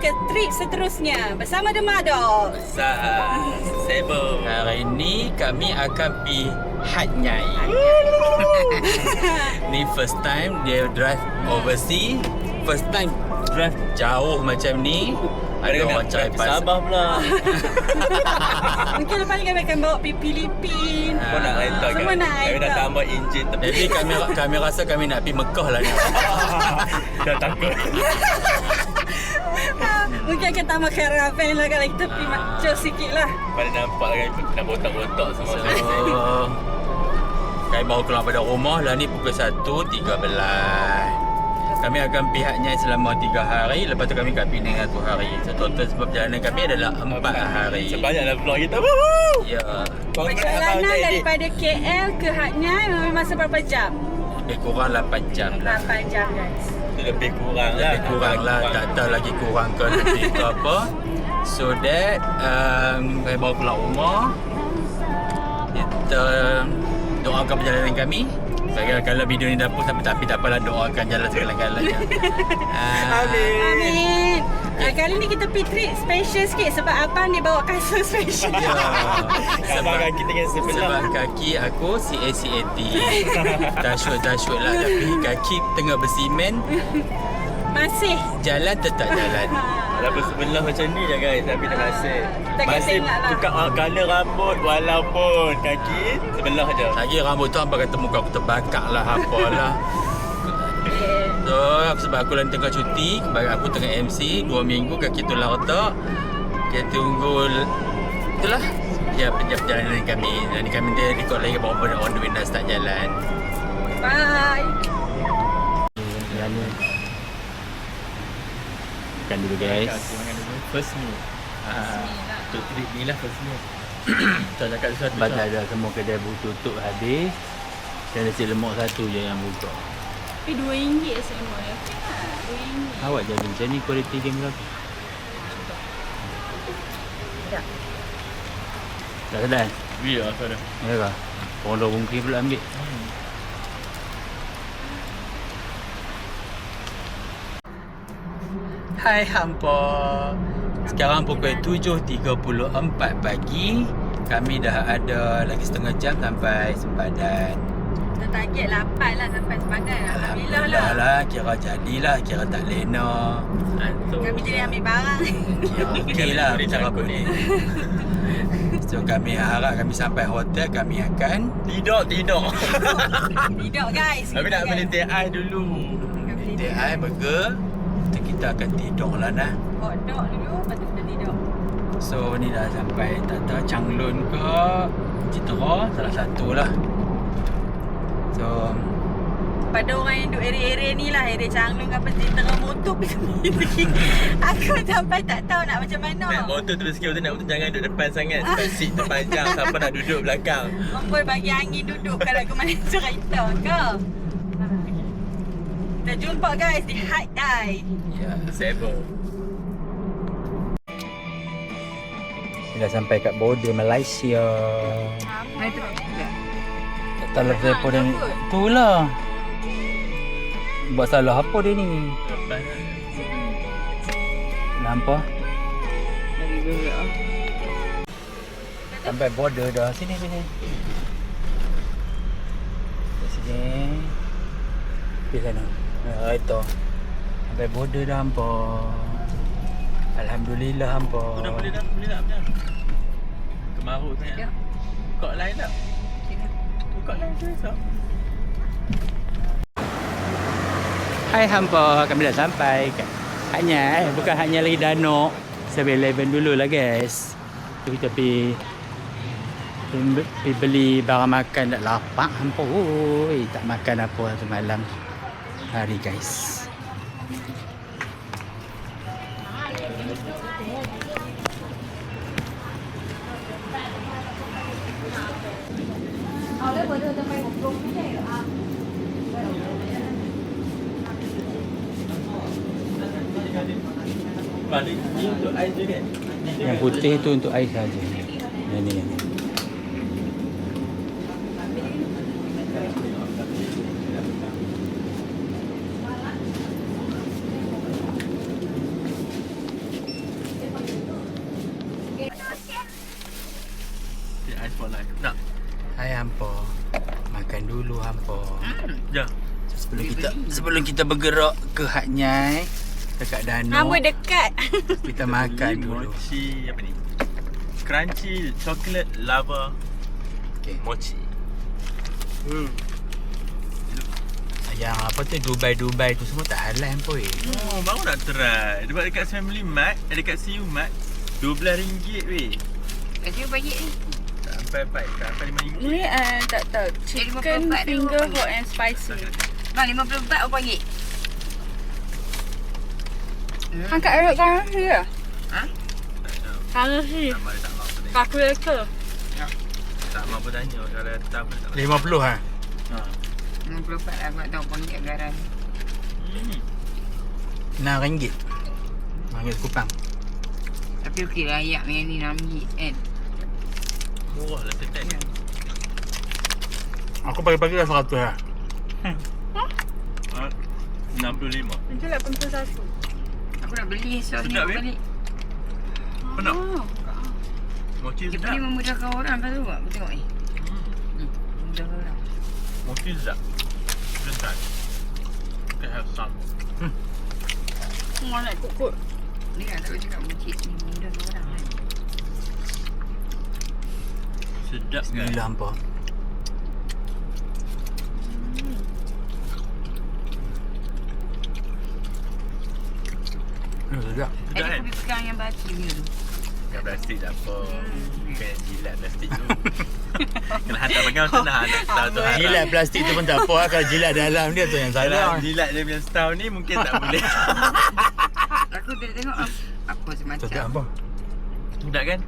ke trip seterusnya bersama The Maddox. Sebo. Hari ni kami akan pergi Hat Nyai. Ni first time dia drive overseas. First time drive jauh macam ni. Ada orang cari pasal. Sabah pula. Mungkin lepas ni kami akan bawa pergi Filipin. Kau nak rentak kan? Semua nak Kami dah rentak. tambah enjin tapi Jadi kami rasa kami nak pergi Mekah lah ni. dah takut. Mungkin akan tambah caravan lah kalau kita pergi maco sikit lah. Pada nampak kan dah botak-botak semua. So, kami baru keluar pada rumah lah ni pukul 1.13. Kami akan pihaknya selama 3 hari. Lepas tu kami kat Penang 1 hari. So total sebab perjalanan kami adalah 4 hari. Sebanyaklah vlog kita. Woohoo! Ya. Perjalanan daripada KL ke Hat Nyai memang masa berapa jam? Lebih kurang 8 jam lah. 8 jam guys. Lebih kurang lah. Lebih kurang lah. Tak tahu lagi kurang ke lebih ke apa. So that kami baru keluar rumah. Kita doakan perjalanan kami. Kalau video ni dah post tapi tak apalah, doakan jalan segala-galanya. Amin. Kali ni kita pergi trip special sikit sebab abang dia bawa kasut special. Ya. Sebab kaki tengah sebelah. Sebab kaki aku CACAT. Tasyuk lah tapi kaki tengah bersimen. Masih. Jalan tetap jalan. Kalau bersebelah macam ni je guys, tapi tak rasa. Tak Masih tengok lah. tukar colour rambut walaupun kaki sebelah je. Lagi rambut tu hampa kata muka aku terbakar lah apalah. So sebab aku lagi tengah cuti, aku tengah MC 2 minggu kaki tulang retak. Kita tunggu itulah ya perjalanan kami. Dan kami dia record lagi bawa on the way dah start jalan. Bye. Makan dulu guys. First ni. Untuk trip ni lah first ni. Tak cakap sesuatu. Sebab tak ada semua kedai tutup habis. Dan nasi lemak satu je yang buka. Tapi RM2 semua ya. RM2. Awak jadi macam ni kualiti game berapa? Tak. Tak sedar? Ya, aku ada. Ya kah? Orang dah mungkin pula ambil. Hai hampa. Sekarang pukul 7.34 pagi. Kami dah ada lagi setengah jam sampai sempadan. Kita target 8 lah sampai sepadan. Alhamdulillah lah. Kira jadilah. Kira tak lena. Kami jadi ambil barang. Kira okey lah. Cara boleh. So kami harap kami sampai hotel. Kami akan Tidak. Tidak guys. Tapi nak beli teh ais dulu. TI burger. Kita akan tidur lah nah. Hotdog dulu, lepas tu kita tidur. So ni dah sampai tak tahu Changlun ke Citra, salah satu lah. So Pada orang yang duduk area-area ni lah, area Changlun ke apa, dia tengah motor pergi. Aku sampai tak tahu nak macam mana. Naik motor terus sikit, naik motor jangan duduk depan sangat. Sebab seat terpanjang, siapa nak duduk belakang. Mampu bagi angin duduk kalau ke mana cerita ke. Kita jumpa guys di Hat Nyai. ya, Sebo. dah sampai kat border Malaysia. Mai tu juga. Tak tahu lah telefon dia ni. Itulah. Buat salah apa dia ni? Nampak? Lagi juga. Sampai border dah. Sini. Sini. Pergi sana. Itu. Sampai border dah hampa. Alhamdulillah hampa. Dah boleh dah macam. Kemaruk sangat. Ya. Buka line tak? Buka line tu esok. Hai hampa, kami dah sampai kat Hat Nyai. Bukan Hat Nyai lagi, Danok 7-Eleven dulu lah guys. Kita pergi beli barang makan. Tak lapar hampa. Oi, tak makan apa semalam hari guys. Balik ni untuk ais je kan? Yang putih tu untuk ais saja. Yang ni. Ice for life. Nak? Hai hampa. Makan dulu hampa. Ya. Sebelum kita bergerak ke Hatnyai dekat danau, Hamba dekat. kita makan dulu. Mochi apa ni? Crunchy chocolate lava Okey. mochi. Yang apa tu Dubai tu semua tak halal hampa weh. Oh, baru nak try. Dekat dekat Family Mart, dekat CU Mart, RM12 weh. Kasi banyak ni. Sampai RM5. Ni tak tahu. Chicken 54 finger tu. hot and spicy. Bang, RM54 apa ringgit? Angkat erok currency lah. Ha? Currency. Tak mau tanya. Calculator. Tak mau tanya kalau tak apa tak. 50 ha. Ha. RM54 lah. Aku nak tahu apa ringgit anggaran. RM6. RM6 kupang. Tapi okey lah ayak dengan ni RM6 kan. Murah lah tetek. Ya. Aku pagi-pagi dah 100 lah. 65. Itu 81. Aku nak beli sos ni. Sedap, Aku eh? balik. Penak. Oh. Mochi Dia sedap. boleh memudahkan orang kan tu. Aku tengok ni. Memudahkan orang. Mochi sedap. Sedap. Can have some. Semua nak kukut. Ni kan tak boleh cakap mochi ni memudahkan orang kan. Sedap kan? Bismillah hampa. Sedap. Ada Sedap kan? kopi pegang yang batu ni tu. Bukan plastik tak apa. Bukan yang jilat plastik tu. Kena hantar pegang tu nak tahu tu haram. Jilat plastik tu pun tak apa lah. Kalau jilat dalam dia tu yang Kalau salah. jilat dia punya style ni mungkin tak boleh. Aku tengok apa semacam. Sedap apa? Sedap kan?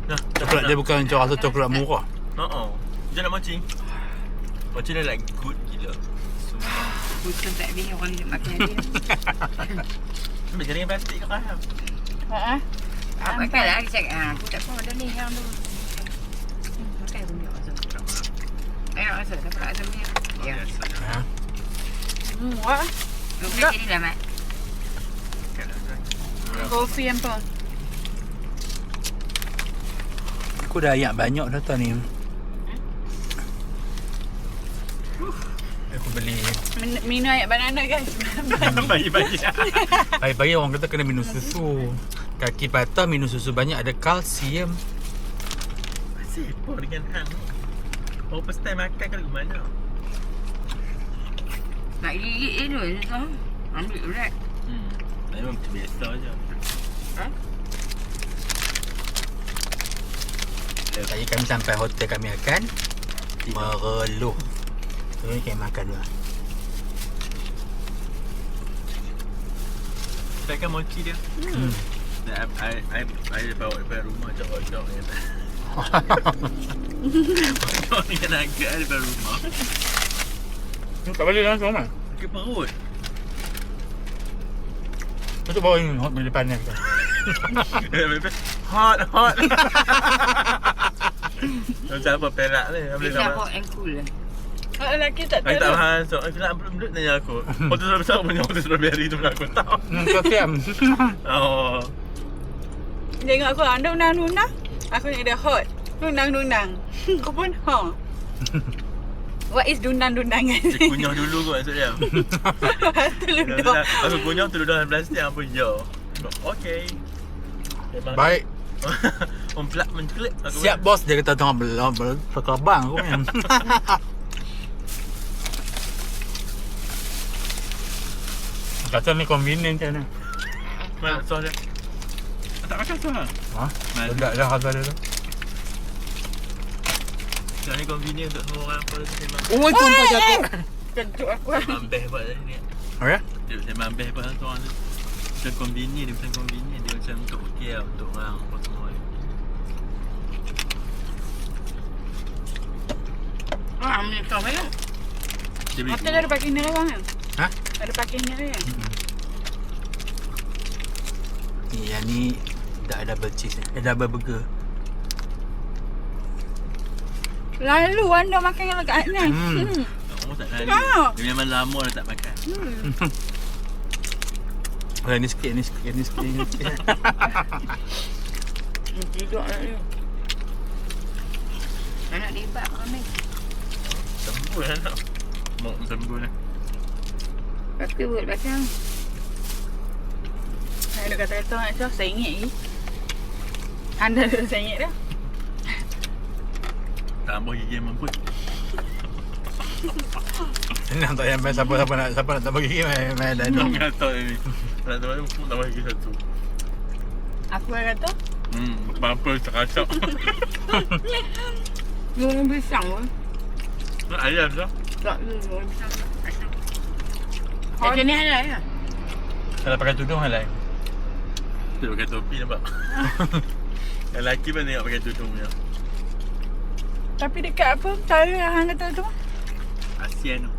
Nah, Coklat dia bukan rasa coklat murah. Macam nak mochi? Mochi dia like good gila. Sumpah. Putus tak habis orang ni nak makan dia. Ambil jaringan plastik kau faham? Haa. Makan lah aku cakap. Aku tak tahu ada ni yang tu. Makan aku ni rasa. Ayo rasa. Dapat rasa ni. Ya. Ha? Wah. Kau boleh jadi lah Mat. Kopi apa? Aku dah ayak banyak dah tau ni. Aku beli Minum air banana guys. Bagi-bagi. pagi-pagi orang kata kena minum susu. Kaki patah minum susu banyak ada kalsium. Masih apa dengan hang? Baru first time makan ke lagu mana? Nak gigit je tu. Susah. Ambil urat. Memang macam biasa je. Tadi kami sampai hotel kami akan mereluh. Jadi kami makan dulu. Sedapkan mochi dia. I bawa daripada rumah jauh-jauh ni. Jauh ni kan agak daripada rumah. Tak boleh langsung kan? Sakit perut. Masuk bawah ni hot bila panas kan. Hot. Macam apa perak ni? Boleh Dia tak? hot and cool lah. Lelaki tak Aku tak tahu. faham. So, aku nak belum tanya aku. Hotel besar punya hotel strawberry tu pun aku tahu. Kalsium. Oh. Dia ingat aku nunang. Aku ingat dia hot. Nunang. Kau pun ha. What is dunang kan? Dia kunyah dulu kot maksud dia. Tu ludah. Aku kunyah tu duduk dalam plastik apa ya. Okay. Baik. Plak menceklik. Siap bos dia kata tengah belum sekabang aku ni. Kata ni convenient macam mana? Mana sos dia? Tak makan sos lah. Ha? Sedap dah harga dia tu. Sekarang ni convenient untuk semua orang. Apa memang Oh, tumpah jatuh. Kejut aku. mambeh buat tadi ni. Oh ya? Dia macam mambeh buat seorang tu. Macam convenient. Dia macam convenient. Dia macam untuk okey lah. Untuk orang apa semua ni. Ambil kau banyak. Dia beli Hotel ada parking dia kan? Ha? Ada parking dia kan? Ni yang ni dah double cheese ni. Double burger. Lalu anda makan yang dekat ni. Oh tak lari. Ah. Dia memang lama dah tak makan. Oh, ni sikit. Tidur lah dia. Hebat ramai. Sembul lah nak. Mau sembul lah. Pakai buat belakang. Ada kata-kata nak cakap RM1 lagi. Anda dah RM1 dah. Tambah gigi mangkut. Senang tak payah main siapa nak tambah gigi main dah Kau kata ni. Tak tahu aku tambah gigi satu. Aku dah kata. Apa teracak. Nung pisang pun. Nak ayam dah. Tak nung pisang. Macam ni halal ya? Kalau pakai tudung halal. Dia pakai topi nampak. Yang lelaki pun tengok pakai tudung punya. Tapi dekat apa? Cara yang hang kata tu? ASEAN tu.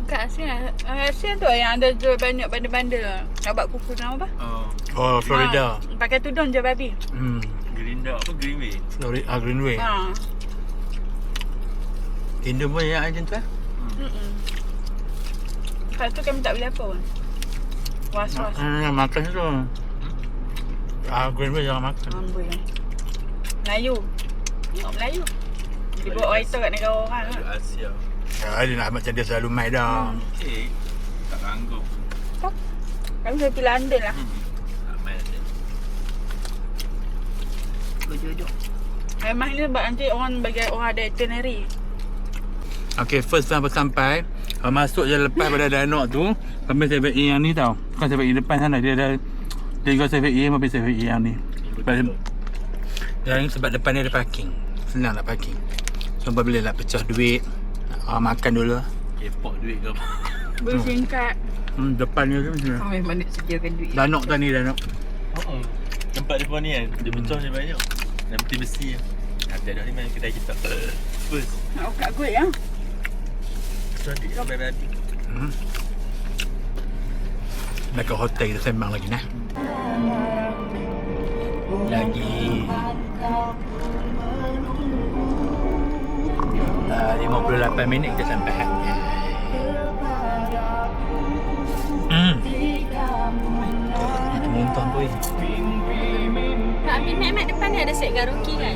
Dekat ASEAN. ASEAN tu yang ada jual banyak bandar-bandar. Nak buat kuku nama apa? Oh, Florida. Pakai tudung je babi. Gerinda apa? Greenway. Florida, Greenway. Ha. Indo pun yang macam tu lah. Lepas tu kami tak boleh apa pun. Was-was. Makan tu. Greenway jangan makan. Amboi. Melayu. Tengok Melayu. Dia buat waiter kat negara orang Ada lah. Asia. Dia nak macam dia selalu main dah. Okey. Tak ganggu. Kami boleh pergi London lah. Tak main dia. Berjodoh. Memang ni sebab nanti orang bagi orang ada itinerary. Okay, first sampai masuk je lepas pada danau tu, sampai 7E yang ni tau. Bukan 7E depan sana, dia ada 3 7E sampai 7E yang ni. Dan sebab depan ni ada parking. Senang nak parking. So boleh lah pecah duit. Makan dulu. Kepok duit ke apa? Bersingkat. Depan ni ke macam mana? Kau memang nak sediakan duit. Danau tu ni danau. Tempat dia pun ni kan. Dia pecah dia banyak. Dan peti besi. Ada dah ni main kedai kita. First. Nak buka kuih ya. Tadi kau bayar nanti. Nak ke hotel kita sembang lagi nah. Lagi 58 minit kita sampai. Itu muntah tu. Nak pergi naik depan ni ada set karaoke kan?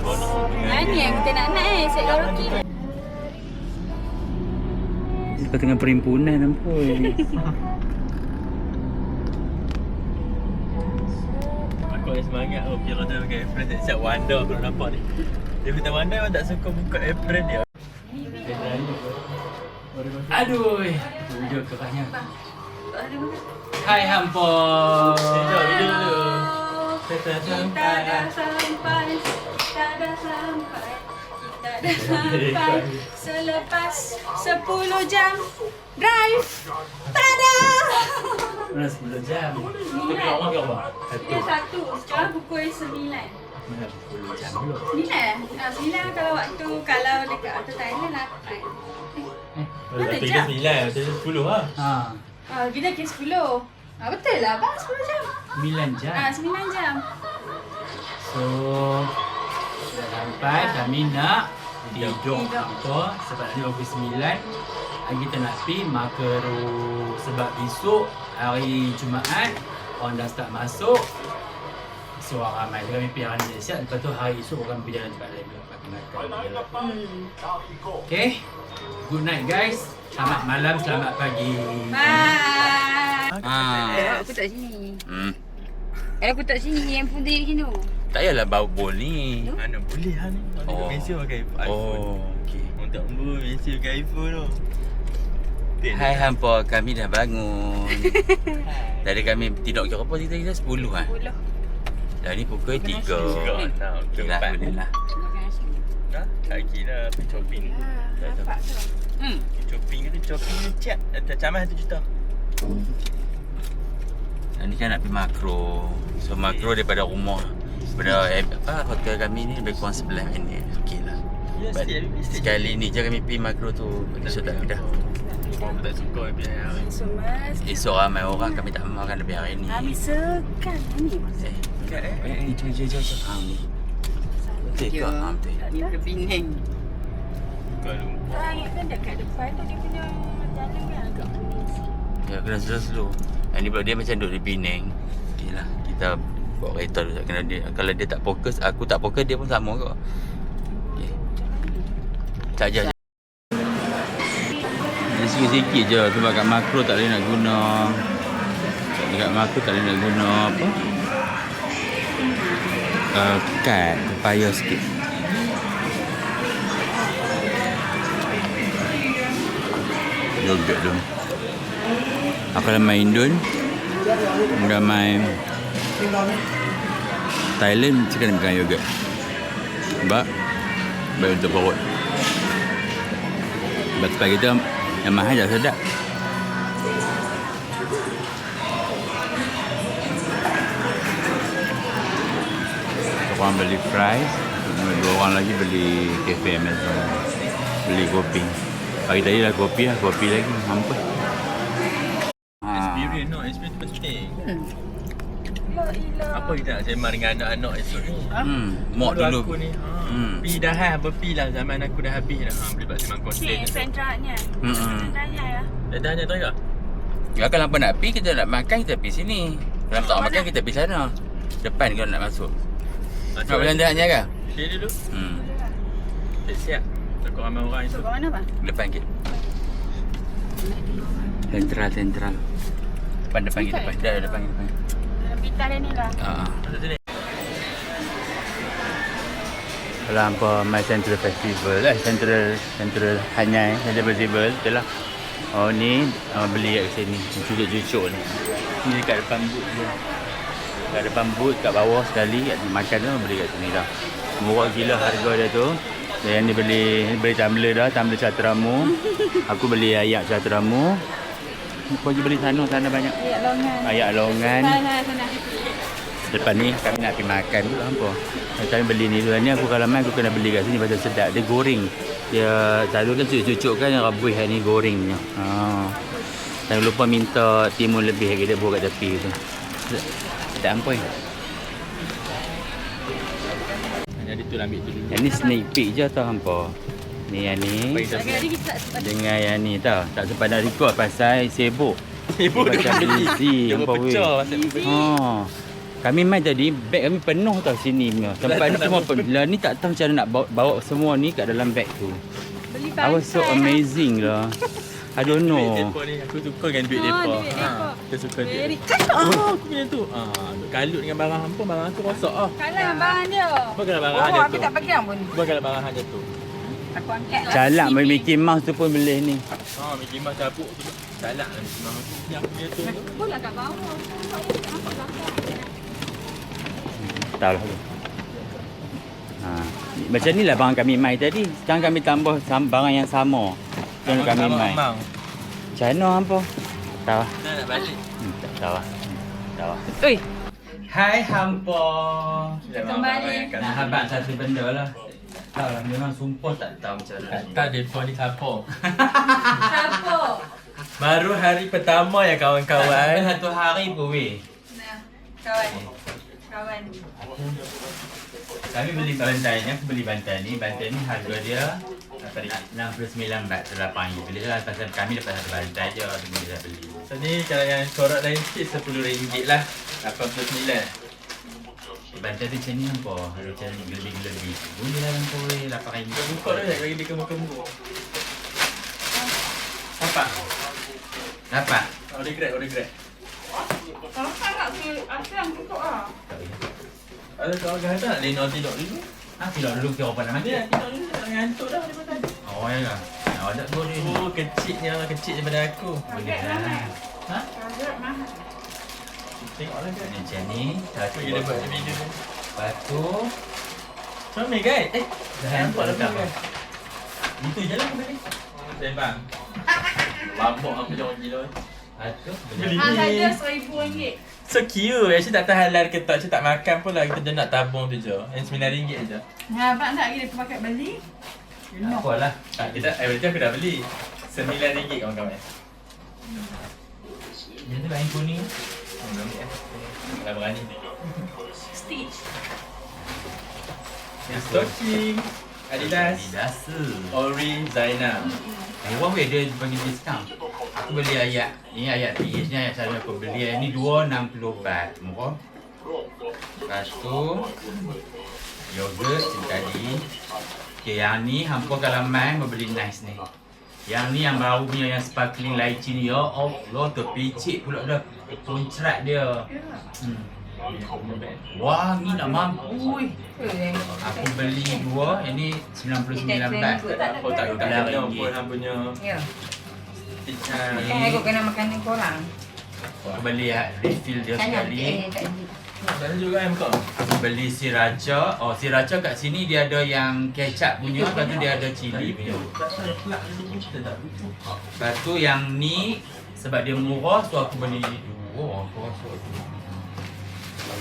Ni yang kita nak naik set karaoke. Kau tengah perimpunan nampak. Aku ada semangat. Oh, kira dia pakai apron. Siap Wanda kalau nampak ni. Dia kata Wanda memang tak suka buka apron dia. Aduh. Video kerahnya. Hai hampa. Video dulu. Kita dah sampai. Kita dah sampai. Kita dah sampai. Selepas 10 jam drive. Tada! Mana 10 jam? Tapi awak ke apa? Dia satu. Sekarang pukul 9. Mana 10 jam dulu? 9 kalau waktu kalau dekat waktu Thailand 8. Mana Tiga jam? 9, macam 10 lah. Kita kira 10. Betul lah bang 10 jam. 9 jam. 9 jam. So dah sampai kami nak tidur apa sebab ni pukul 9 kita nak pergi Makro sebab besok hari Jumaat orang dah start masuk. So orang ramai kami pergi hari ni siap. Lepas tu hari esok orang pergi jalan cepat lagi makan. Okay. Good night guys. Selamat malam, selamat pagi. Bye. Aku tak sini. Aku tak sini yang pun dia macam tu. Tak payahlah bawa bol ni. Mana boleh lah ni. Mana Oh. Malaysia pakai iPhone. Oh, okey. Untuk ambil Malaysia pakai iPhone tu. Hai hampa, kami dah bangun. Dari kami tidur kira apa kita 10 ah. 10. Dah ni pukul 3. Okey Okeylah, boleh lah. Makan nasi. Tak kira pergi shopping. Nampak tu. Shopping tu shopping ni cat. Camah 1 juta. Dan ni kan nak pergi Makro. So Makro daripada rumah, daripada hotel kami ni lebih kurang 11 minit. Okeylah. But sekali ni je kami pergi Makro tu. Esok tak pindah. Aku tak suka biar Esok ramai orang, kami tak makan lebih hari ni. Kami sekan ni. Jom. Ni. Betul ke? Betul. Ni ke Penang. Kuala Lumpur. Kan dekat depan tu dia punya jalan kan agak polis. Ya, kena slow. Ini pula dia macam duduk di Penang. Okeylah, kita bawa kereta dulu. Kena dia, kalau dia tak fokus, aku tak fokus, dia pun sama kok. Okey. Saja. Dia sikit-sikit je sebab kat makro tak boleh nak guna. Dekat makro tak boleh nak guna apa? Kad payah sikit. Yogurt tu. Aku dah main Indon. Dah main Thailand, mesti kena makan yogurt. Sebab baik untuk perut. Sebab tempat kita yang mahal tak sedap. Orang beli fries, dua orang lagi beli cafe Amazon, beli kopi. Pagi tadi dah kopi lagi, mampus. Experience no, experience penting. Apa kita nak sembang dengan anak-anak esok ni? Mak dulu. Aku ni. Pi dah berpi lah zaman aku dah habis dah. Boleh buat sembang konten. Sentranya. Sentranya ya. Dah hanya tahu tak? Ya kalau apa nak pi, kita nak makan kita pergi sini. Kalau tak makan kita pergi sana. Depan kalau nak masuk. Nak berjalan jalannya ke? Dia dulu. Siap. Takut ramai orang esok. Kat mana bang? Depan kita. Sentral. Depan kita. Dah depan kita. Pitar ni lah. Masuk sini. Kalau hampa My Central Festival Central Hanyai Central Festival betul lah. Oh ni beli kat sini. Cucuk-cucuk ni. Ni dekat depan booth je. Kat depan booth kat bawah sekali kat makan tu beli kat sini dah. Murah gila harga dia tu. Dan yang ni beli tumbler dah, tumbler Catramu. Aku beli ayak Catramu. Aku pergi beli sana banyak. Ayak longan. Sana. Depan ni kami nak pergi makan tu hampa. Kami beli ni dulu ni aku kalau main aku kena beli kat sini pasal sedap. Dia goreng. Dia selalu kan cucuk kan yang rebuih ni gorengnya. Jangan lupa minta timun lebih lagi dia buat kat tepi tu. Tak ampun. Jadi tu ambil tu dulu. Yang ni sneak peek je tau hampa. Ni yang ni dengan yang ni tau. Tak sempat nak record pasal sibuk. Macam busy Dia hampa weh. berpecah pasal Kami main tadi, beg kami penuh tau sini punya. Tempat ni semua penuh. Lah ni tak tahu macam mana nak bawa semua ni kat dalam beg tu. I was so amazing lah. I don't know. Duit depa ni aku suka dengan duit depa. Aku suka duit. Aku punya tu. Duk kalut dengan barang hampa, barang aku rosak ah. Kalah barang dia. Bukan barang hang Aku jatuh. tak pegang pun. Bukan barang hang jatuh. Aku angkat lah. Calak Mickey Mouse tu pun boleh ni. Mickey Mouse cabut tu. Salak lah Mickey Mouse. Ni aku punya tu. Bola kat bawah. Nampak belakang. Tahu lah tu. Macam ni lah barang kami mai tadi. Sekarang kami tambah barang yang sama. Yang kami mai. Macam mana hampa? Tahu lah. Dah nak balik. Tak tahu lah. Tahu lah. Oi. Hai hampa. Kembali. Nak habaq satu benda lah. Tahu lah, memang sumpah tak tahu macam mana. Kata depa ni siapa? Siapa? Baru hari pertama ya kawan-kawan. Satu hari pun weh. Nah, kawan. Kami beli bantai ni, aku beli bantai ni. Bantai ni harga dia RM69 terlalu panggil. Beli lah pasal kami dapat satu bantai je. Kami dah beli. So ni kalau yang corak lain sikit RM10 lah. 89. Bantai tu macam ni hampa. Ada macam ni gelebih-gelebih. Boleh lah hampa weh. RM8. Buka dah bagi dia kemuk-kemuk. Apa? Dapat? Order grab. Kalau tak aku yang tutup ah. Ada kawan kata nak Leno tidur dulu. Tidak dulu kira apa nak mati. Dia tidur dulu tak ngantuk dah dia makan. Oh ya kah? Nak ada tu ni. Oh kecil daripada aku. Boleh lah. Ha? Kaget mah. Tengoklah kan. Ni macam ni. Aku dia buat video ni. Lepas tu. Macam ni guys. Nampak dah tak? guys. Itu je lah aku tadi. Sembang. Mabuk aku jangan gila. Lepas tu. Beli Saja ni. RM1,000. So cute. Actually tak tahu halal ke tak. Actually tak makan pun lah. Kita je nak tabung tu je. Yang RM9 je. Abang tak kita pakai beli? Tak apalah. Berarti aku dah beli. RM9 kawan-kawan. Dia tu kain kuning. Kalau berani. Stitch. Stocking. Adidas. Adidas. Ori Zainal. Wah weh dia bagi diskaun. Aku beli ayat. Ni ayat TH ni ayat selalu aku beli. Yang ni RM2.60. Murah. Lepas tu yogurt tadi. Okay, yang ni hampa kalau main membeli nice ni. Yang ni yang baru punya yang sparkling lychee ni. Ya Allah, terpicit pula dah kontrak dia. Wah, ni nak mampu. Aku beli 2, yang ni 99 baht. Oh tak kena pun punya. Ya. Kan Ni aku kena makanan korang. aku beli refill dia sekali. Ada juga yang kau. Aku beli sriracha. Oh, sriracha kat sini dia ada yang kecap punya, lepas tu dia ada cili punya. Lepas tu yang ni sebab dia murah, so aku beli 2. Aku rasa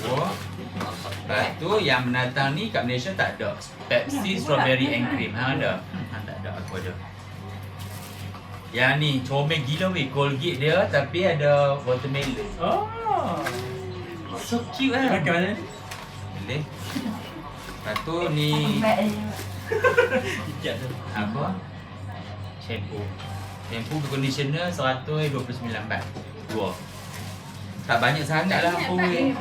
2. Lepas tu yang menatang ni kat Malaysia tak ada. Pepsi strawberry and cream. Hang ada? Tak ada, aku ada. Yang ni comel gila weh, Colgate dia tapi ada watermelon. Oh. So cute kan? Makan mana ni? Boleh. Lepas tu ni Ikat tu. apa? Shampoo. Shampoo ke conditioner 129 baht. 2. Tak banyak sangat lah apa weh.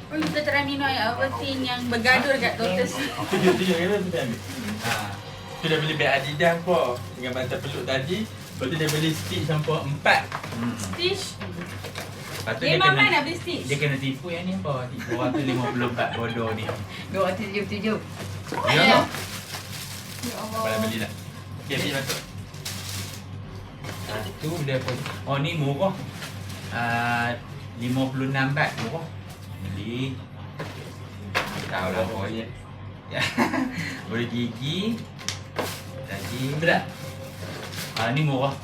Oh, kita try minum yang Ovaltine yang bergaduh dekat Lotus. Tujuh kira tu dia ambil. Ha. Tu dia beli beg Adidas apa dengan bantal peluk tadi. Lepas tu dia beli stick sampai 4. Stitch. Lepas tu Dia dia mama kena nak beli Stitch. dia kena tipu yang ni apa? 250 baht bodoh ni. 277. Ya tak? Boleh beli lah. Okay, beli masuk. Satu dia apa? Oh ni murah. 56 baht murah. Beli. Tahu lah pokoknya. Boleh gigi. Tadi. Berat? Ni murah.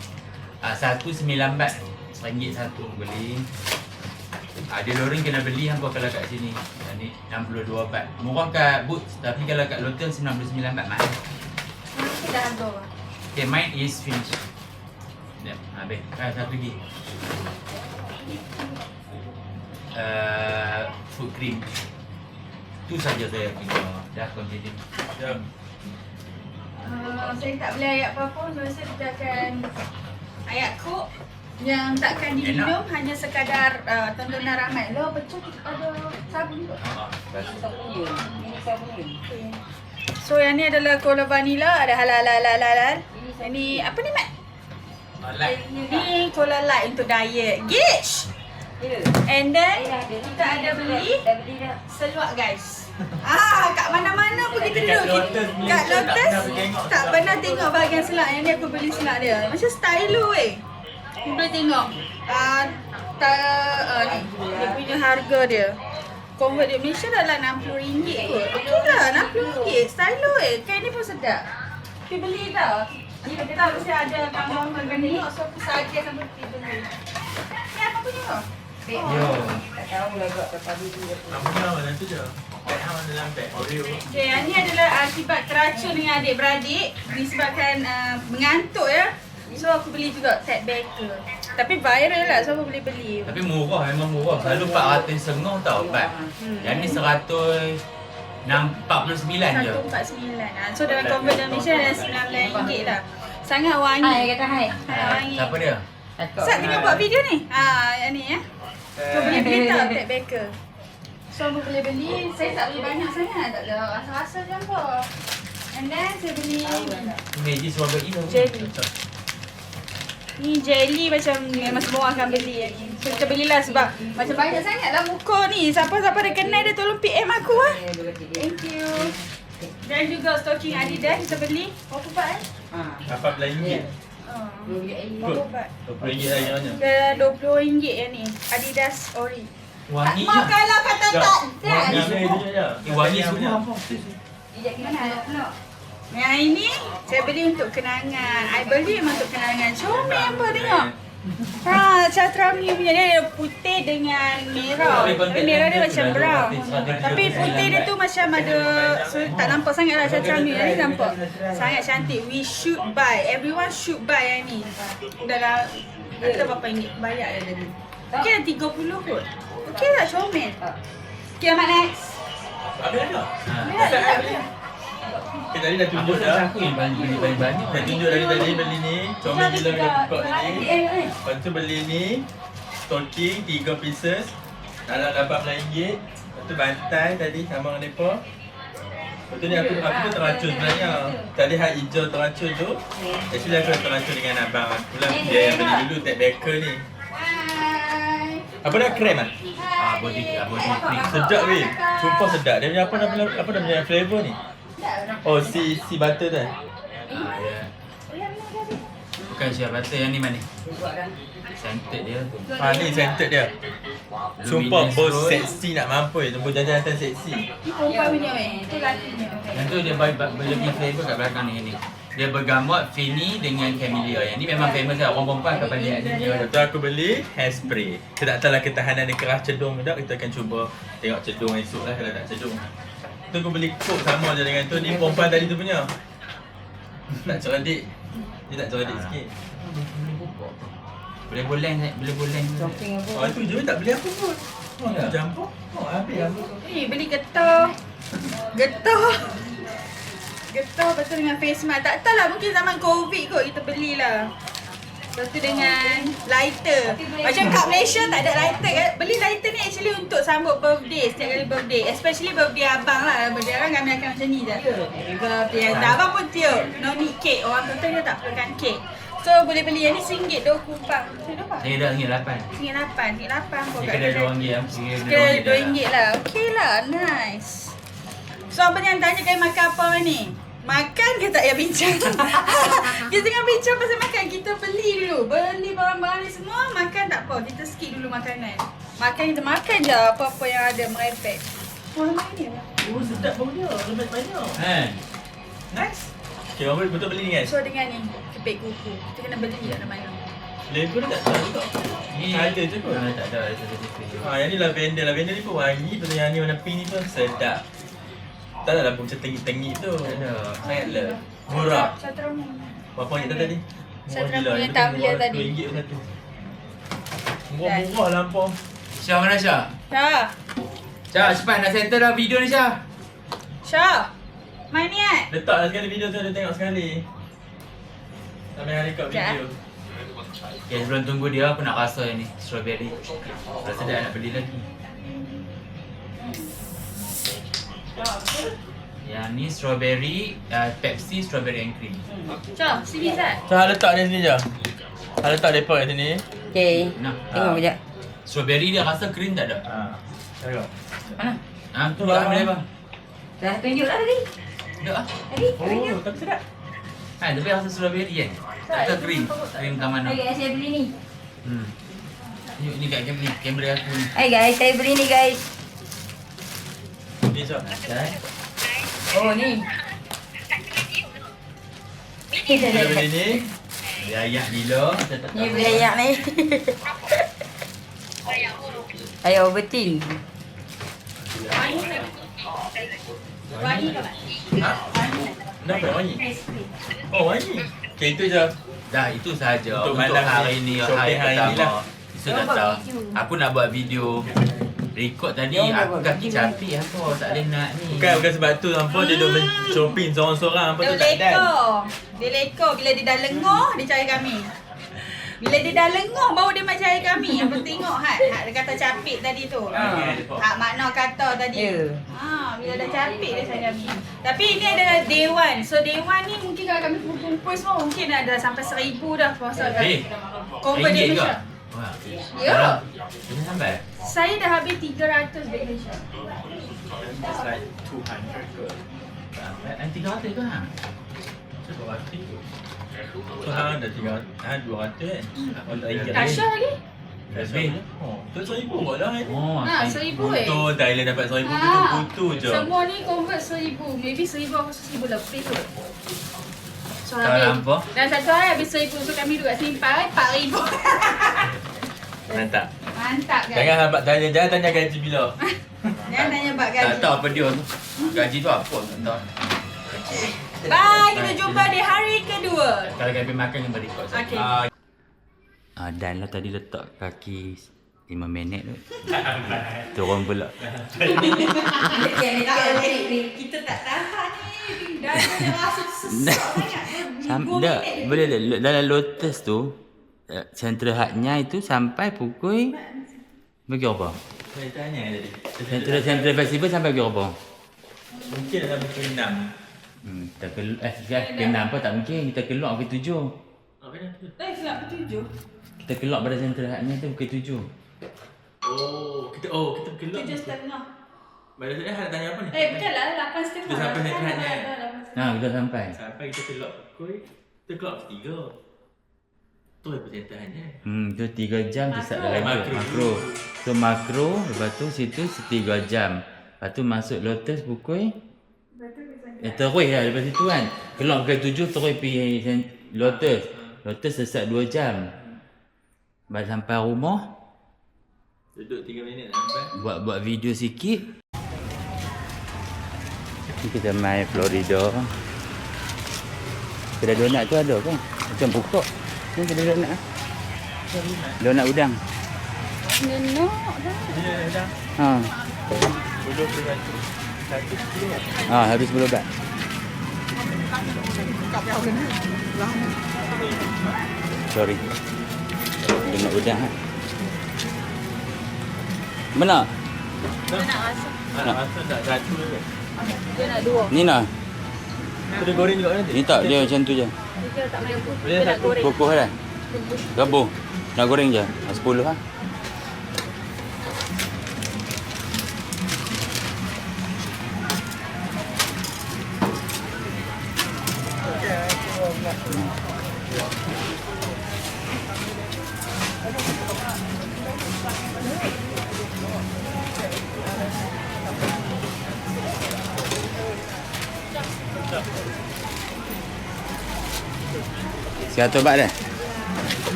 1.9 baht. RM1 satu beli. Dia loreng kena beli hampa kalau kat sini. Ni 62 baht. Murah kat Boots tapi kalau kat Lotus 99 baht mahal. Kita dah harga. Okay, mine is finished. Sekejap, habis. Satu lagi. Food cream. Tu saja saya punya. Dah continue. Ya. Saya tak beli ayat apa-apa. So, saya kita akan ayat kok yang takkan diminum, hanya sekadar tontonan ramai. Lo betul ada sabun tu. So yang ni adalah cola vanilla, ada halal. Yang ni apa ni Mat? Ni cola light untuk diet. Gauge. And then kita ada beli seluak guys. Kat mana-mana pun kita duduk. Kat Lotus tak pernah tengok bahagian selak. Yang ni aku beli selak dia. Macam stylo weh. Kita boleh tengok. Ni dia punya harga dia. Convert di Malaysia adalah RM60 kot. Okey lah, RM60. Stylo kain ni pun sedap. Kita beli tau. Kita tahu mesti ada kawan-kawan akan tengok. So aku saja sampai kita beli. Ni apa punya kau? Yo. Tak tahu lah buat apa dulu. Apa nama tu je? Beg hang dalam beg Oreo. Okay, yang ni adalah akibat teracun dengan adik-beradik disebabkan mengantuk ya. So aku beli juga Ted Baker. Tapi viral lah, so aku boleh beli. Tapi murah, memang murah. Selalu 450 tau baht. Yang ni 149 je. 149. So dalam convert dalam Malaysia ada RM19 lah. Sangat wangi. Hai kata hai. Sangat wangi. Siapa dia? Sat tengah buat video ni. Yang ni ya. So boleh beli tau Ted Baker. So aku boleh beli, saya tak beli banyak sangat. Tak ada rasa-rasa je apa. And then saya beli Meji strawberry tu. jelly. Ni jelly macam memang semua akan beli yang ni. So kita belilah sebab macam banyak sangat lah muka ni. Siapa-siapa ada kenal dia tolong PM aku lah. Thank you. Dan juga stocking Adidas kita beli. Berapa baht Apa RM11? Berapa baht? RM20 harganya. Dah RM20 yang ni. Adidas Ori. Wangi Mak je. kalau kata tak. Wangi semua je. Wangi semua apa? Mana? Yang ini saya beli untuk kenangan. I beli memang untuk kenangan. Comel apa tengok. Catrami punya dia ada putih dengan merah. Tapi merah dia macam brown. Tapi putih dia tu macam ada, so tak nampak sangat lah Catrami. Yang ni nampak sangat cantik. We should buy. Everyone should buy yang ni. Dah kita berapa ringgit bayar dia tadi. Okey dah 30 kot. Okey lah comel. Okay, Mak next. Habis ada? Tak beli. Tadi dah tunjuk Apa dah. aku yang beli banyak. Dah tunjuk dari tadi beli ni. Comel gila dengan buka ni. Lepas tu beli ni. Stocking 3 pieces. Dalam RM18. Lepas tu bantai tadi sama dengan mereka. Betul ni aku pun teracun sebenarnya. Tadi hak hijau teracun tu. Actually aku dah teracun dengan abang aku lah. Dia yang beli dulu Ted Baker ni. Apa dah krem ah? Body cream. Sedap weh. Sumpah sedap. Dia punya apa dah punya flavour ni? Oh si butter tu. Ya. Bukan shea butter, yang ni mana? Scented dia tu. Ni scented dia. Sumpah bos seksi nak mampus. Tunggu jajan atas seksi. Ni perempuan punya itu laki punya. Yang tu dia lebih flavour kat belakang ni. Dia bergamot Fini dengan Camellia. Yang ni memang famous lah. Orang perempuan akan pandai dia. Lepas tu aku beli hairspray. Kita tak tahu lah ketahanan dia keras cedung ke tak. Kita akan cuba tengok cedung esok lah kalau tak cedung. Tu aku beli coke sama je dengan tu. Ni perempuan tadi tu punya. Tak cerdik. Dia tak cerdik sikit. Boleh boleh. Oh tu je tak beli apa pun. Oh tu campur. Oh habis lah. Ni beli getah. Getah betul dengan face mask. Tak tahulah mungkin zaman Covid kot kita belilah. Lepas tu dengan lighter. Macam kat Malaysia tak ada lighter kan. Beli lighter ni actually untuk sambut birthday. Setiap kali birthday. Especially birthday abang lah. Birthday abang kami akan macam ni je. Happy birthday. Abang pun tiup. No need cake. Orang kata dia tak perlukan cake. So boleh beli yang ni RM1 2 kupang. Saya dah RM8. RM8 pun Dia kat kena kedai. RM2. Sekali RM2 lah. Okey lah. Nice. So apa yang tanya kami makan apa ni? Makan ke tak payah bincang? Kita tengah bincang pasal makan. Kita beli dulu. Beli barang-barang ni semua. Makan tak apa. Kita skip dulu makanan. Kita makan je apa-apa yang ada merepek. Wah, ni lah. Oh sedap bau dia. Lemak banyak. Nice. Okay, orang betul beli ni guys. So dengan ni, kepek kuku. Kita kena beli kat mana-mana. Label dia tak tahu tak. Ni Ada je kot. tak ada Yang ni lavender. Lavender ni pun wangi. Lepas tu yang ni warna pink ni pun sedap. Tak ada lampu macam tengik-tengik tu. Tak ada. Sangatlah murah. Catramu. Berapa ringgit tak tadi? Saya Murah teramu gila. yang Itu tak pun beli murah tadi. RM2 satu. Murah lampu. Syah mana Syah? Syah cepat nak settle dah video ni Syah. Syah. Main niat. Letaklah sekali video tu, dia tengok sekali. Sampai hari kat video. Okay, sebelum tunggu dia, aku nak rasa yang ni strawberry. Rasa dah nak beli lagi. Yang ni strawberry, Pepsi strawberry and cream. Syah, sini Zat. Syah letak dia sini je. Syah letak depa kat sini. Okay. Nah, Tengok sekejap. strawberry dia rasa cream tak ada. Tengok. Mana? Tu lah boleh apa? Dah tunjuk lah tadi. Ada ah. Tadi. Oh, tapi sedap. Tapi rasa strawberry kan? Tak ada cream. Cream kat mana? Okay, saya beli ni. Ni kat kamera aku ni. Hai guys, saya beli ni guys. Ni Syah. Oh ni. Kita beli ni. Dia ayak gila. Ni beli ayak ni. Ayo betin. Wangi ke tak? Ha? Kenapa wangi? Oh wangi. Okay, itu je. Dah itu sahaja Untuk untuk malam hari ni, ni, shopping hari hari ni pertama. lah. Esok datang. Aku nak buat video. Record tadi aku kaki capek apa tak boleh nak ni. Bukan sebab tu hampa dia duk shopping seorang-seorang hampa Dia tu tak dan. lekor. Dia lekor. Bila dia dah lengoh, dia cari kami. Bila dia dah lengoh, baru dia mai cari kami. Apa tengok Hat dia kata capek tadi tu. Hat makna kata tadi. Ya. Bila dah capek dia cari kami. Tapi ini adalah day one. So day one ni mungkin kalau kami kumpul semua mungkin ada sampai 1,000 dah puasa kami. Convert di Ringgit ke? Malaysia. Wah. Ya. Ini sampai? Saya dah habis 300 di Malaysia. It's like 200 ke. Sampai 300 ke ha? 200 tu. Tu hang dah 200 kan? Oh tak ingat Tasha lagi? Lebih. Oh, tu 1,000 kot lah kan? Oh, Ha, 1,000 Putu Thailand dapat 1,000 putu je. Semua ni convert 1,000. Maybe 1,000 atau 1,000 lebih tu. So Kalau habis. nampak? Dan satu hari habis 1,000. So kami duduk kat sini 4,000. Mantap. Mantap guys. Jangan tanya gaji bila. Jangan tanya bab tak gaji. tahu apa dia tu. Gaji tu apa tak tahu. Bye, kita jumpa di hari kedua. Kalau kami makan yang record saja. Okay. Dan lah tadi letak kaki 5 minit tu. Turun pula. Kita tak tahan ni. Dah ada rasa sesak sangat. Boleh dalam Lotus tu Central Hutnya itu sampai pukul berapa? Saya tanya tadi. Central Festival sampai berapa? Mungkin dalam pukul 6. Kita ke-6 pun tak mungkin. Kita keluar pukul 7. Oh, kenapa tu? Selap ke 7? Kita keluar pada Central Hutnya tu pukul 7. Kita keluar. 7.30. Pada saya ada tanya apa ni? Bukan lah, 8.30. Kita sampai Central Hutnya. Kita sampai. Sampai kita keluar pukul 3. Tu apa catatannya? Tu 3 jam tu start dah Makro. lanjut. Makro. So makro, lepas tu situ 3 jam. Lepas tu masuk Lotus pukul terus lah lepas situ kan. Keluar pukul 7 terus pergi Lotus. Lotus sesat 2 jam. Baru sampai rumah, Duduk 3 minit sampai. buat video sikit. Ni kita main Florida. Kedai donat tu ada kan? Macam pokok. Ni kedai donat. Donat udang. Nenok dah. Ya, dah. Ha. 10 Habis 10 baht. Sorry. Donat udang. Mana? Nak rasa tak satu je. Dia nak 2. Ni nak. Kita goreng juga nanti. Ni tak, dia macam tu je. Dia tak main pun. Boleh Dia nak satu. goreng. Kukuh dah. Gabung. Nak goreng je. 10 lah. Siapa bat dah?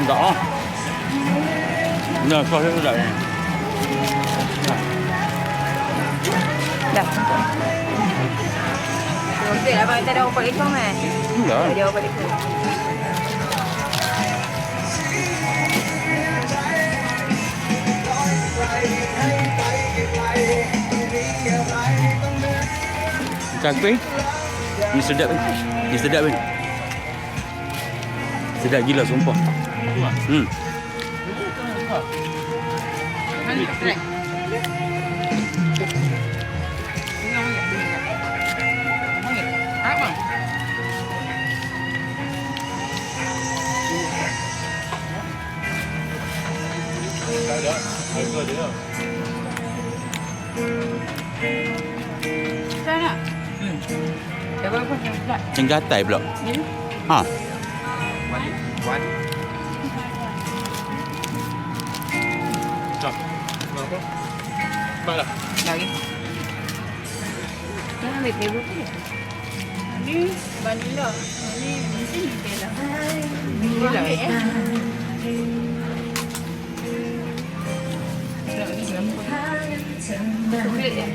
Enggak ah. Nah, sos dia tak. Dah. Okey, abang kita dah opak ikong kan? Enggak. Dia opak ikong. Cakwe. Ni sedap kan? Ni sedap kan? Sedap gila sumpah. Mana tak try? Apa? Dah nak? Dah berapa yang sedap? Macam gatai pula. Ha. Kenapa? Baiklah. Lagi. Jangan ambil table tu. Ni vanilla. Ni mesti Nutella. Nutella, Ambil, eh? Sedap ni selamput. Coklat ya?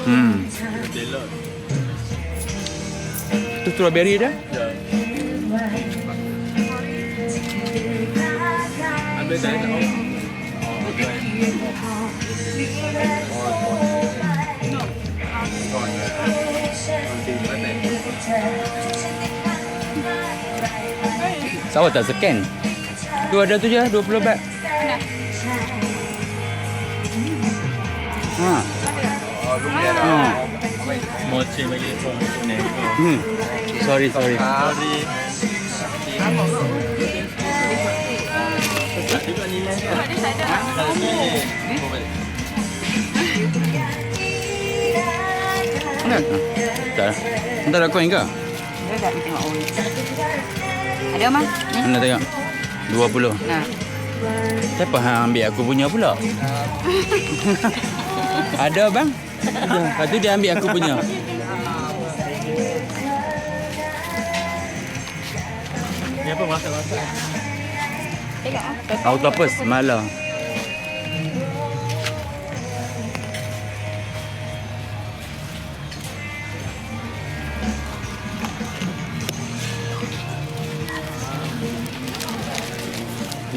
Nutella. Tu strawberry dah. Ya. Ambil saya tak mau. Sawa tak scan? Tu ada tu je 20 baht. Mana? Ha. Mochi bagi kau. Sorry. Sorry. Ada sadar. Tak lah. Entah ada coin ke? Dia tak tengok orang. Ada mah? Ni. Mana tengok? 20. Nah. Siapa hang ambil aku punya pula? Ada bang? Ada. Lepas tu dia ambil aku punya. Ni apa masak-masak? Tengok ah. Octopus malah.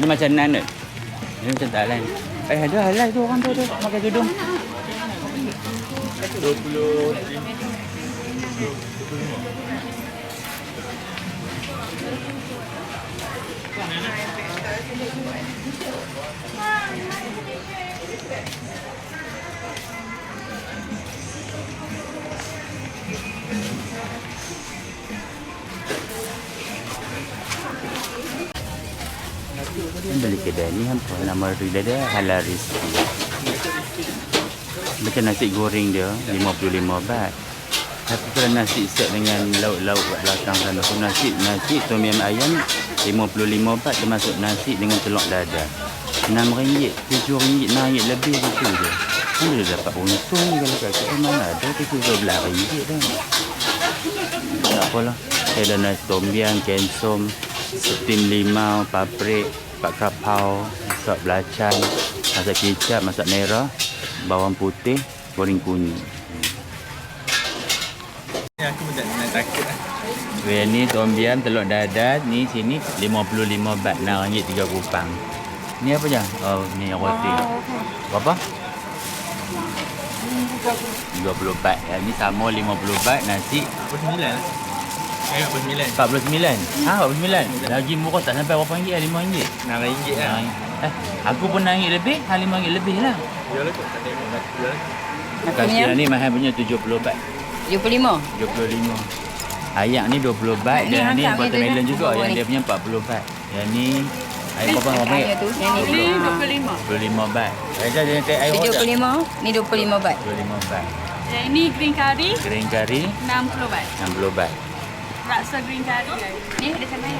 macam nan tu. Ini macam tak halal. Ada halal tu orang tu pakai tudung. 25. Beli kedai ni hampa nama dia Halal Rizki. Macam nasi goreng dia 55 baht. Tapi kalau nasi set dengan lauk-lauk kat belakang sana, so nasi tom yam ayam 55 baht termasuk nasi dengan telur dadar. RM6, RM7, RM6 lebih gitu je. Mana dia dapat untung ni kalau kat KL mana ada RM12 dah. Tak apalah. Saya ada nasi tom yam, kensom, steam limau, paprik, pak kapau, masak belacan, masak kicap, masak merah, bawang putih, goreng kunyit. Aku pun tak takut lah. Yang ni tom yam, telur dadar, ni sini 55 baht, RM6 3 kupang. Ni apa je? Oh, ni roti. Berapa? 20 baht. Yang ni sama 50 baht, nasi 49 lah. 49. 49. Ha, 49. Lagi murah tak sampai berapa ringgit lah, RM5. RM6 lah. Aku pun RM6 lebih, RM5 lebih lah. Jual lah kot, tak tengok lah. Jual lah. Kasih ni mahal punya 70 baht. 75. 25. Ayak ni 20 baht. Ni Dan ni hantar watermelon ni. juga. Yang dia punya 40 baht. Yang ni air berapa Air tu, yang ni 25 baht. Ajar dia teh air water. 75, ni 25 baht. 25 baht. Yang ini green curry Green curry 60 baht. 60 baht. Raksa green curry. Ni ada sampai.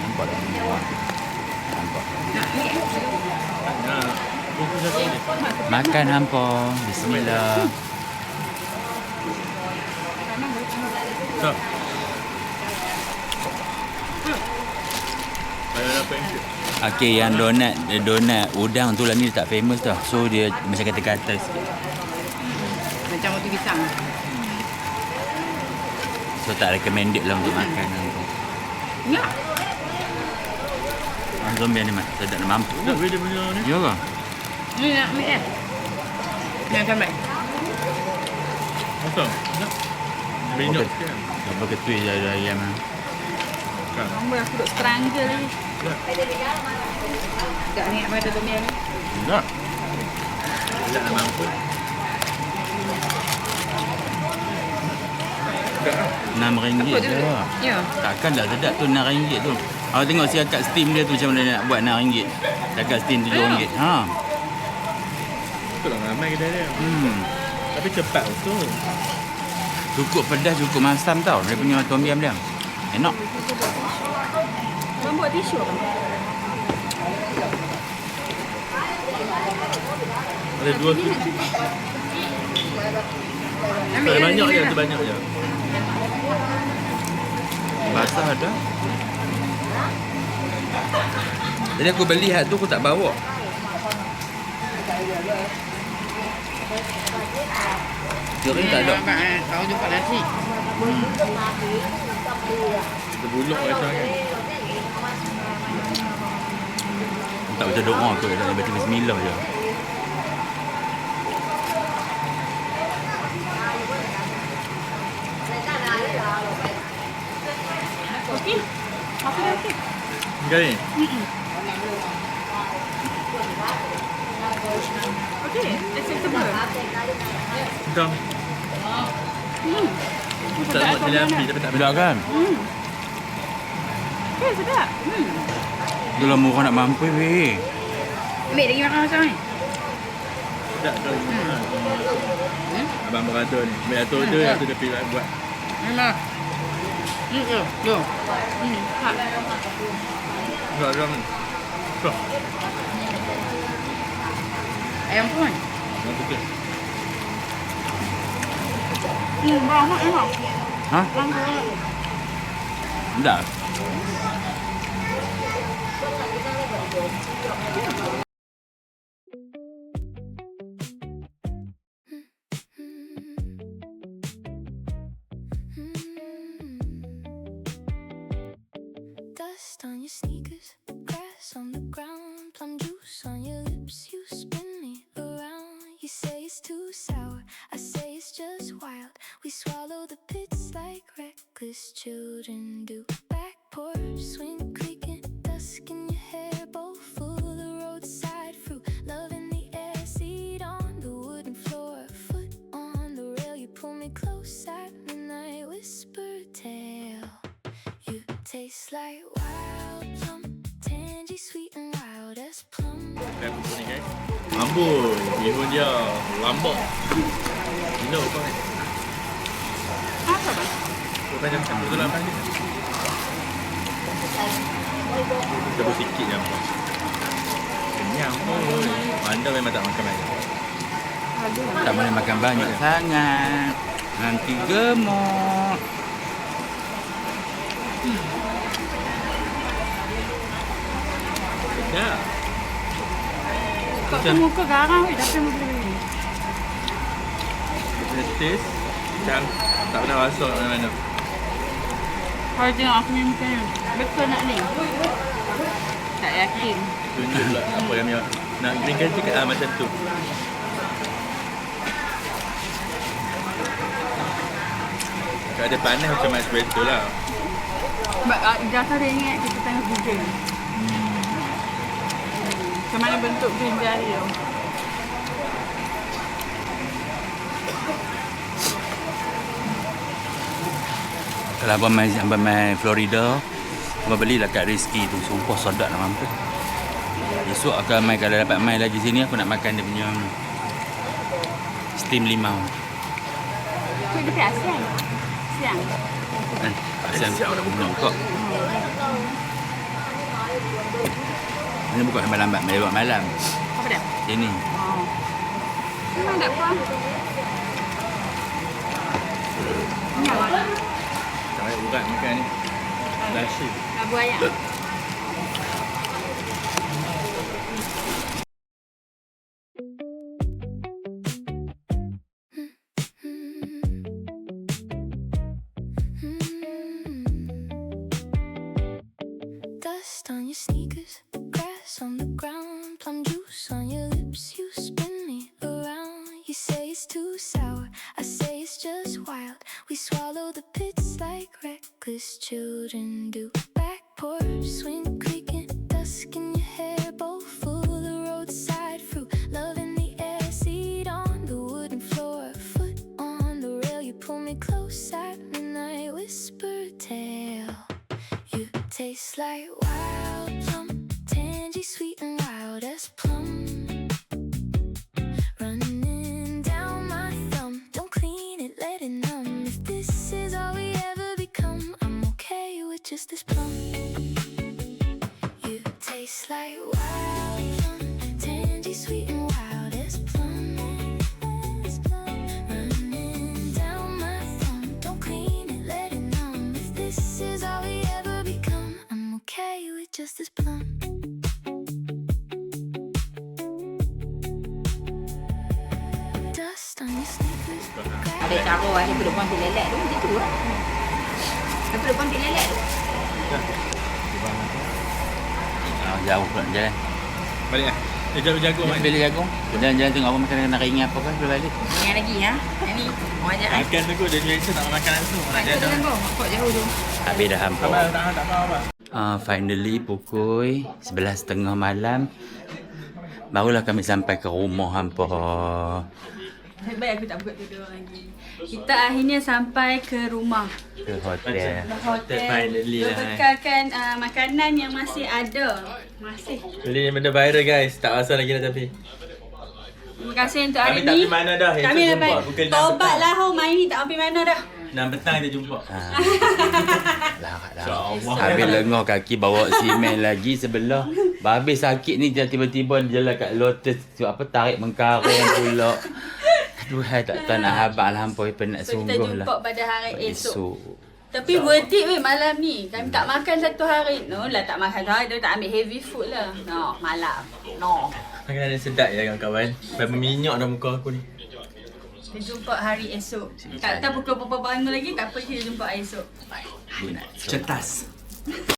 Nampak tak? Nampak. Makan hampa. Bismillah. Tak. Saya dapat yang Okey, yang donat udang tu lah ni tak famous tau. So dia macam kata-kata sikit. Macam roti pisang. So tak recommended lah untuk makan tu. Ya. Zombie ni mat. Saya tak mampu. tak boleh dia punya ni. Ya ke? Ni nak ambil kan? Yang sampai. Betul. Tak. Banyak sikit kan. Apa ketui je ada ayam lah. Kan. Nombor aku duk strangle lagi. Tak ni nak pakai tom yum ni. Tak. Tak nak mampu. Tak lah. RM6 je. Ya. Takkan tak sedap tu RM6 tu. Awak tengok si akak steam dia tu macam mana dia nak buat RM6. Akak steam RM7. Ha. Betul lah ramai kedai dia. Tapi cepat betul. Cukup pedas, cukup masam tau. Dia punya tom yum dia. Enak. Kau buat tisu kan? Ada dua tu. Ambil Tak yang banyak ni je, lah. tu banyak je. Basah ada. Jadi aku beli hak tu aku tak bawa. Kering tak ada. Tahu jumpa nasi. Kita buluk macam kan. Tak baca doa kot, tak baca bismillah je. Okey. Apa dah okey? Enggak ni? Okey, acceptable. Entah. Tak buat tali api tapi tak Sedap kan? Okey, sedap. Itulah murah nak mampu weh. Ambil lagi makan macam ni. Tak tahu. Abang beratur ni. Ambil atur dia, tu dia pilih buat. Memang. Ni tu. Tu. Tak ada ni. Tak. Ayam pun. Nak tukar. Banyak enak. Ha? Tak. Dust on your sneakers, grass grass on the ground, plum juice on your lips, you spin me around. You say it's too sour, I say it's just wild. We swallow the pits like reckless children do. Back porch, swing creaking, dusk in your hair, bowl full of roadside fruit. Love in the air, seat on the wooden floor, foot on the rail. You pull me close at midnight, whisper a tale. You taste like wild plum, tangy, sweet and wild as plum. Kan buku ni guys. Ambul, bihun dia lambak. Gila kau ni. Apa bang? Kau macam betul lah panggil. Sebut sikit je apa. Kenyang pun. Anda memang tak makan banyak. Tak boleh makan banyak sangat. Nanti gemuk. Sedap. Kau tu muka garang weh, tapi muka ni. Dia taste macam tak pernah rasa mana-mana. Kalau tengok aku ni muka ni, betul nak ni? Tak yakin. Tunjuk pula apa kami nak greenkan cakap macam tu. Kalau ada panas macam mashed potato lah. Sebab dah tak ingat kita tengah Google. Macam mana bentuk brinjal dia. Kalau abang main Florida, abang belilah kat Rizky tu. Sumpah sedap nak mampus. Esok akan main, kalau dapat main lagi sini, aku nak makan dia punya steam limau. Tu dekat siang. Siang. Siang nak buka. Ini buka lambat-lambat, melewat malam. Apa dah? Sini. Oh. Memang tak apa. Kenyang tak? Tak payah urat makan ni. Dahsyat. Abu ayam. Dust on your sneakers, grass on the ground, plum juice on your lips, you spin me around. You say it's too sour, I say it's just wild. We swallow the pits like reckless children do. Back porch, swing creaking, dusk in your hair, bowl full of roadside fruit. Love in the air, seat on the wooden floor, foot on the rail. You pull me close at midnight, whisper a tale. You taste like wild plum, tangy, sweet and wild as plum. Running down my thumb, don't clean it, let it numb. If this is all we ever become, I'm okay with just this plum. You taste like wild plum, tangy, sweet and wild as plum. Running down my thumb, don't clean it, let it numb. If this is all we ever become, I'm okay with just this plum. Dust on your sneakers, Ada cara ada duduk ponti lelek tu macam tu lah. Ada duduk ponti lelek tu. Jauh pula jalan. Balik lah. Dia jago-jago main. Beli jagung. Jalan-jalan tengok apa makan nak ingat apa kan boleh balik. Ingat lagi ha. Yang ni. Orang ajak kan. Makan tu kot, dia biasa tak makan langsung. Nak Makan tu jalan. kan kau. Makok jauh tu. Habis dah hampa. Tak apa. Finally pukul 11.30 malam. Barulah kami sampai ke rumah hampa. Baik aku tak buka tidur lagi. Kita akhirnya sampai ke rumah. Ke hotel. Hotel. Finally lah. Berbekalkan makanan yang masih ada. Masih. Beli benda viral guys. Tak rasa lagi dah tapi. Terima kasih untuk hari Kami tak ni. pergi mana dah. Kami Esok dapat jumpa. Pukul 6 tobatlah home main ni tak pergi mana dah. 6 petang kita jumpa. Larat dah. InsyaAllah. Habis lengah kaki bawa simen lagi sebelah. Habis sakit ni tiba-tiba dia jalan kat Lotus tu apa tarik mengkareng pula. Aduh tak tahu nak habaq lampau penat So kita sungguh lah. jumpa pada hari esok. Tapi worth it weh malam ni. Kami tak makan satu hari. No lah tak makan satu hari. Dia tak ambil heavy food lah. No malam. No. Makanan dia sedap ya kawan-kawan. Sampai berminyak dah muka aku ni. Kita jumpa hari esok. Tak tahu pukul berapa bangun lagi. Tak apa kita jumpa hari esok. Good night. Cetas.